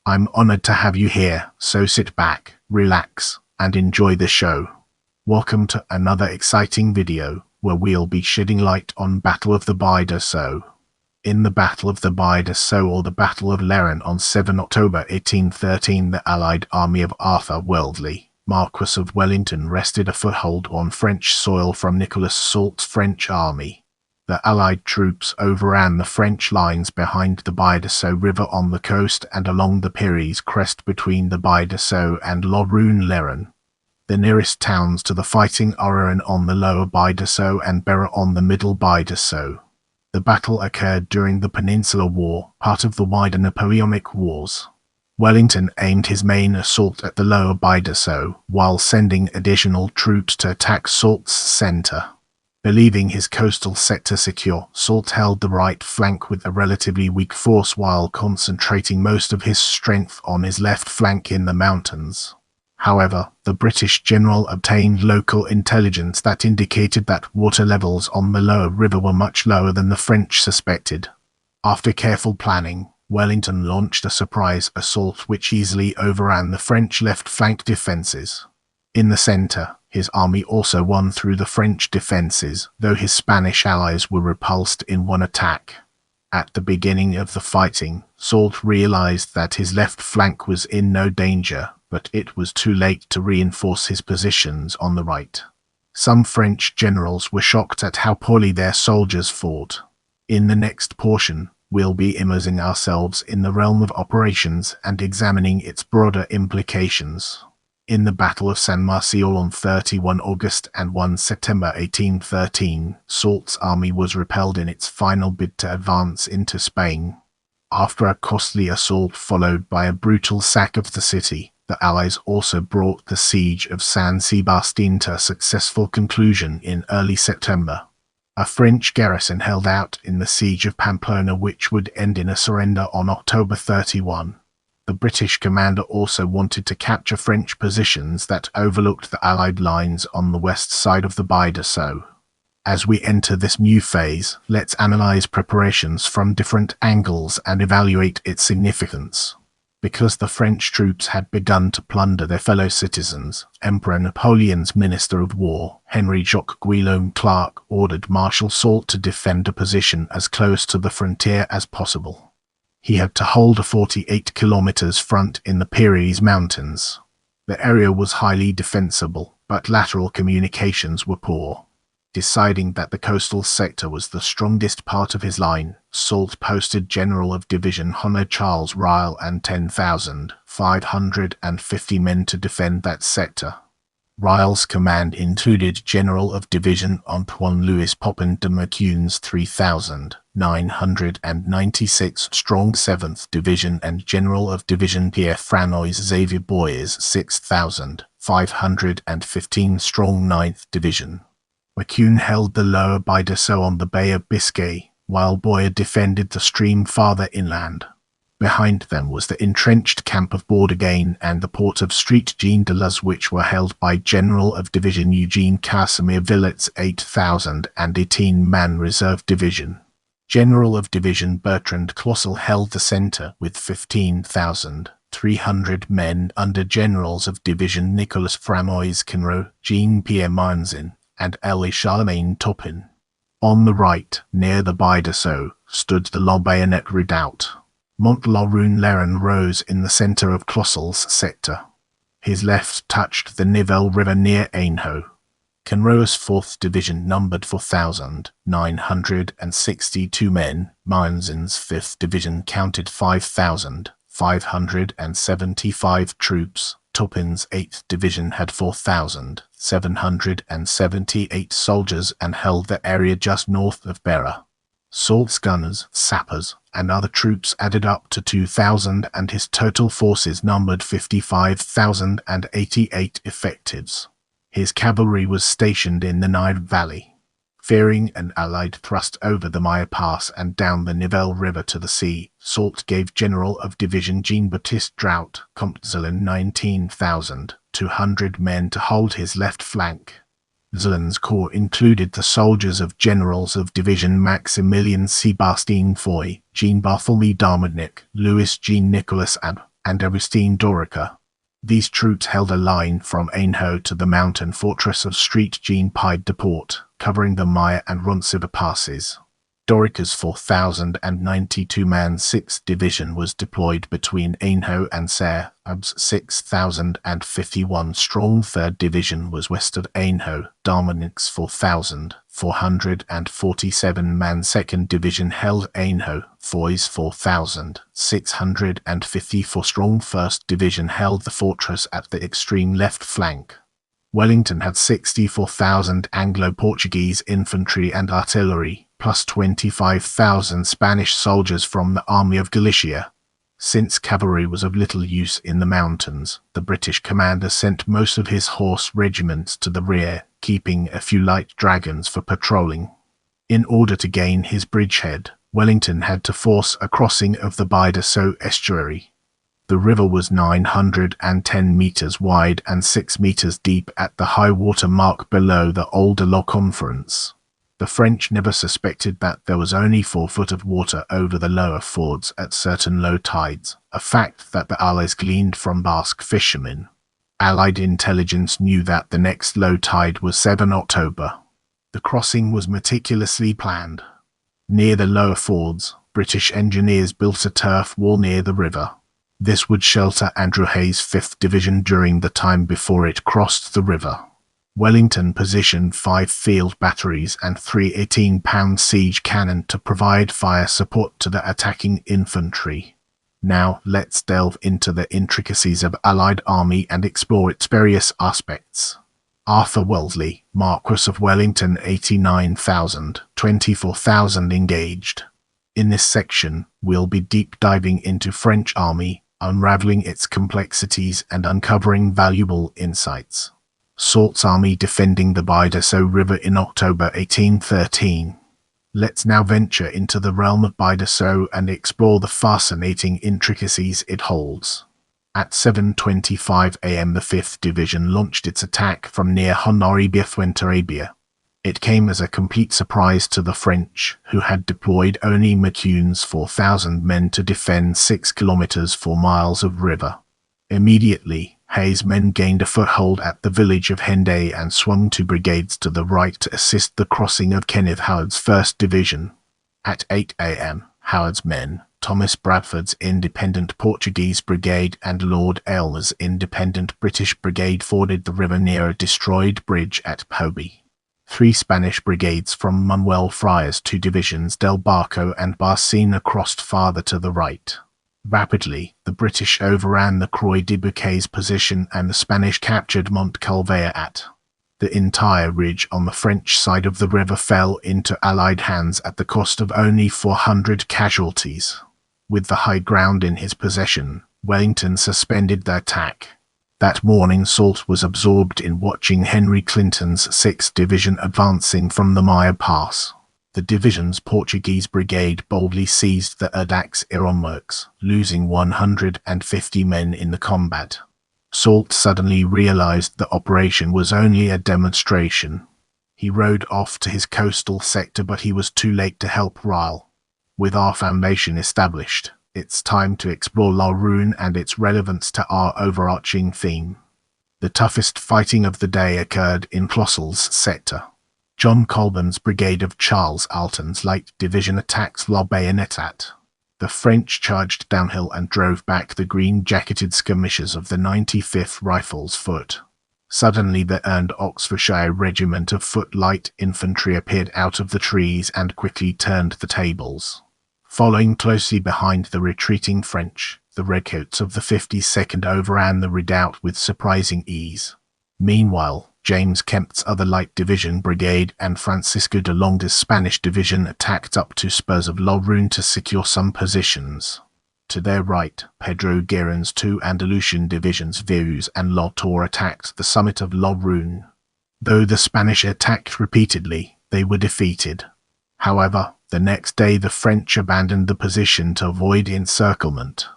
I'm honored to have you here, so sit back, relax, and enjoy the show. Welcome to another exciting video, where we'll be shedding light on Battle of the Bidassoa. In the Battle of the Bidassoa, or the Battle of Larrun, on 7 October 1813, the Allied army of Arthur Wellesley, Marquess of Wellington, wrested a foothold on French soil from Nicolas Soult's French army. The Allied troops overran the French lines behind the Bidassoa River on the coast and along the Pyrenees crest between the Bidasoa and La Rhune. The nearest towns to the fighting are Irun on the lower Bidasoa and Bera on the middle Bidasoa. The battle occurred during the Peninsular War, part of the wider Napoleonic Wars. Wellington aimed his main assault at the lower Bidasoa, while sending additional troops to attack Soult's centre. Believing his coastal sector secure, Soult held the right flank with a relatively weak force while concentrating most of his strength on his left flank in the mountains. However, the British general obtained local intelligence that indicated that water levels on the lower river were much lower than the French suspected. After careful planning, Wellington launched a surprise assault which easily overran the French left flank defences. In the centre, his army also won through the French defences, though his Spanish allies were repulsed in one attack. At the beginning of the fighting, Soult realised that his left flank was in no danger, but it was too late to reinforce his positions on the right. Some French generals were shocked at how poorly their soldiers fought. In the next portion, we'll be immersing ourselves in the realm of operations and examining its broader implications. In the Battle of San Marcial on 31 August and 1 September 1813, Soult's army was repelled in its final bid to advance into Spain. After a costly assault followed by a brutal sack of the city, the Allies also brought the siege of San Sebastian to a successful conclusion in early September. A French garrison held out in the siege of Pamplona, which would end in a surrender on October 31. The British commander also wanted to capture French positions that overlooked the Allied lines on the west side of the Bidasoa. As we enter this new phase, let's analyze preparations from different angles and evaluate its significance. Because the French troops had begun to plunder their fellow citizens, Emperor Napoleon's Minister of War, Henri-Jacques Guillaume Clark, ordered Marshal Soult to defend a position as close to the frontier as possible. He had to hold a 48 kilometers front in the Pyrenees mountains. The area was highly defensible, but lateral communications were poor. Deciding that the coastal sector was the strongest part of his line, Soult posted General of Division Honor Charles Ryle and 10,550 men to defend that sector. Ryle's command included General of Division Antoine-Louis Popin de Macune's 3,996 strong 7th Division and General of Division Pierre-François Xavier Boyer's 6,515 strong 9th Division. Macune held the lower Bidasoa on the Bay of Biscay, while Boyer defended the stream farther inland. Behind them was the entrenched camp of Bourdain and the port of Street-Jean-de-Luz, which were held by General of Division Eugene Casimir Villet's 8,018-man reserve division. General of Division Bertrand Clausel held the centre with 15,300 men under Generals of Division Nicolas Framois Quinrot, Jean-Pierre Marzin, and Elie Charlemagne Topin. On the right, near the Bidasoa, stood the La Bayonet redoubt. Mont La Rhune rose in the centre of Clausel's sector. His left touched the Nivelle River near Ainho. Quinrot's 4th Division numbered 4,962 men. Marzin's 5th Division counted 5,575 troops. Topin's 8th Division had 4,778 soldiers and held the area just north of Bera. Soult's gunners, sappers, and other troops added up to 2,000, and his total forces numbered 55,088 effectives. His cavalry was stationed in the Nile Valley. Fearing an Allied thrust over the Maille Pass and down the Nivelle River to the sea, Soult gave General of Division Jean-Baptiste Drouot, Comte Zelen 19,200 men to hold his left flank. Zelen's corps included the soldiers of Generals of Division Maximilien Sébastien Foy, Jean-Barthélemy d'Armagnac, Louis Jean Nicolas and Augustine Dorica. These troops held a line from Ainho to the mountain fortress of Street Jean Pied de Port, covering the Maya and Runciva passes. Dorica's 4,092-man 6th Division was deployed between Ainho and Serre. Ab's 6,051-strong 3rd Division was west of Ainho. Darmanic's 4,447-man 2nd Division held Ainho. Foy's 4,654-strong 1st Division held the fortress at the extreme left flank. Wellington had 64,000 Anglo-Portuguese infantry and artillery, plus 25,000 Spanish soldiers from the Army of Galicia. Since cavalry was of little use in the mountains, the British commander sent most of his horse regiments to the rear, keeping a few light dragons for patrolling. In order to gain his bridgehead, Wellington had to force a crossing of the Bidasoa estuary. The river was 910 meters wide and 6 meters deep at the high water mark below the older Lough Conference. The French never suspected that there was only 4 foot of water over the lower fords at certain low tides, a fact that the Allies gleaned from Basque fishermen. Allied intelligence knew that the next low tide was 7 October. The crossing was meticulously planned. Near the lower fords, British engineers built a turf wall near the river. This would shelter Andrew Hay's 5th Division during the time before it crossed the river. Wellington positioned 5 field batteries and 3 18-pound siege cannon to provide fire support to the attacking infantry. Now let's delve into the intricacies of Allied army and explore its various aspects. Arthur Wellesley, Marquess of Wellington, 89,000, 24,000 engaged. In this section, we'll be deep diving into French army, unraveling its complexities and uncovering valuable insights. Soult's army defending the Bidasoa River in October 1813. Let's now venture into the realm of Bidasoa and explore the fascinating intricacies it holds. At 7:25 a.m. the 5th Division launched its attack from near Honoribia Fuenterrabia. It came as a complete surprise to the French, who had deployed only Mackuyne's 4,000 men to defend 6 kilometers 4 miles of river. Immediately, Hay's men gained a foothold at the village of Henday and swung 2 brigades to the right to assist the crossing of Kenneth Howard's 1st Division. At 8 a.m., Howard's men, Thomas Bradford's Independent Portuguese Brigade and Lord Aylmer's Independent British Brigade forded the river near a destroyed bridge at Poby. 3 Spanish brigades from Manuel Frey's 2 divisions Del Barco and Barcina crossed farther to the right. Rapidly, the British overran the Croix de Bouquet's position and the Spanish captured Montcalvet. The entire ridge on the French side of the river fell into Allied hands at the cost of only 400 casualties. With the high ground in his possession, Wellington suspended the attack. That morning Soult was absorbed in watching Henry Clinton's 6th Division advancing from the Maya Pass. The division's Portuguese brigade boldly seized the Erdak's Irun works, losing 150 men in the combat. Soult suddenly realized the operation was only a demonstration. He rode off to his coastal sector, but he was too late to help Ryle. With our foundation established, it's time to explore La Rhune and its relevance to our overarching theme. The toughest fighting of the day occurred in Clausel's sector. John Colburn's brigade of Charles Alton's light division attacked La Bayonetat. The French charged downhill and drove back the green-jacketed skirmishers of the 95th Rifles Foot. Suddenly the earned Oxfordshire regiment of foot light infantry appeared out of the trees and quickly turned the tables. Following closely behind the retreating French, the redcoats of the 52nd overran the redoubt with surprising ease. Meanwhile, James Kempt's other light division brigade and Francisco de Longa's Spanish division attacked up to spurs of La Rhune to secure some positions. To their right, Pedro Guerin's 2 Andalusian divisions Virus and La Tour attacked the summit of La Rhune. Though the Spanish attacked repeatedly, they were defeated. However, the next day the French abandoned the position to avoid encirclement.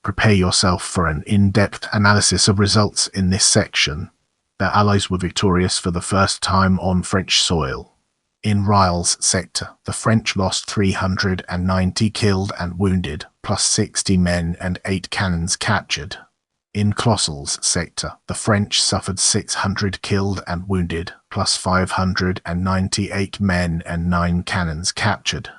Prepare yourself for an in-depth analysis of results in this section. The Allies were victorious for the first time on French soil. In Riles sector, the French lost 390 killed and wounded, plus 60 men and 8 cannons captured. In Clausel's sector, the French suffered 600 killed and wounded, plus 598 men and 9 cannons captured.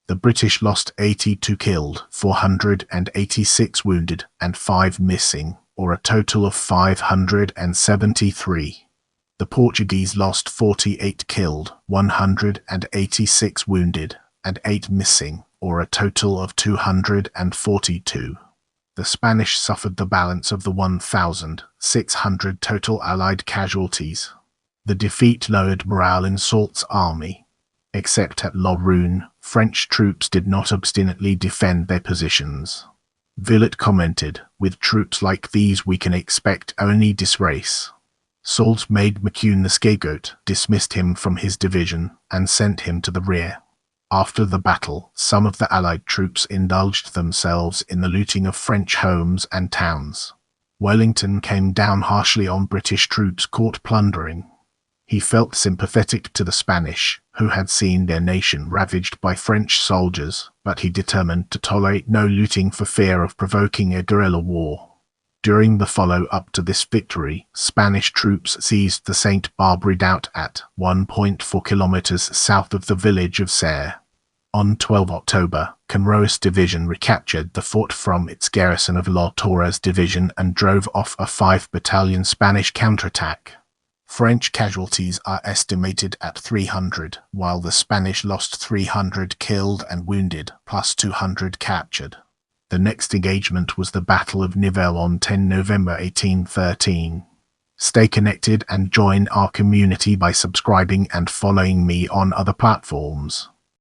The British lost 82 killed, 486 wounded, and 5 missing, or a total of 573. The Portuguese lost 48 killed, 186 wounded, and 8 missing, or a total of 242. The Spanish suffered the balance of the 1,600 total Allied casualties. The defeat lowered morale in Soult's army. Except at La Rhune, French troops did not obstinately defend their positions. Villette commented, "With troops like these we can expect only disgrace." Soult made McCune the scapegoat, dismissed him from his division, and sent him to the rear. After the battle, some of the Allied troops indulged themselves in the looting of French homes and towns. Wellington came down harshly on British troops caught plundering. He felt sympathetic to the Spanish, who had seen their nation ravaged by French soldiers, but he determined to tolerate no looting for fear of provoking a guerrilla war. During the follow-up to this victory, Spanish troops seized the St. Barbe redoubt at 1.4 kilometers south of the village of Serre. On 12 October, Conroy's division recaptured the fort from its garrison of La Torres division and drove off a 5-battalion Spanish counterattack. French casualties are estimated at 300, while the Spanish lost 300 killed and wounded, plus 200 captured. The next engagement was the Battle of Nivelles on 10 November 1813. Stay connected and join our community by subscribing and following me on other platforms.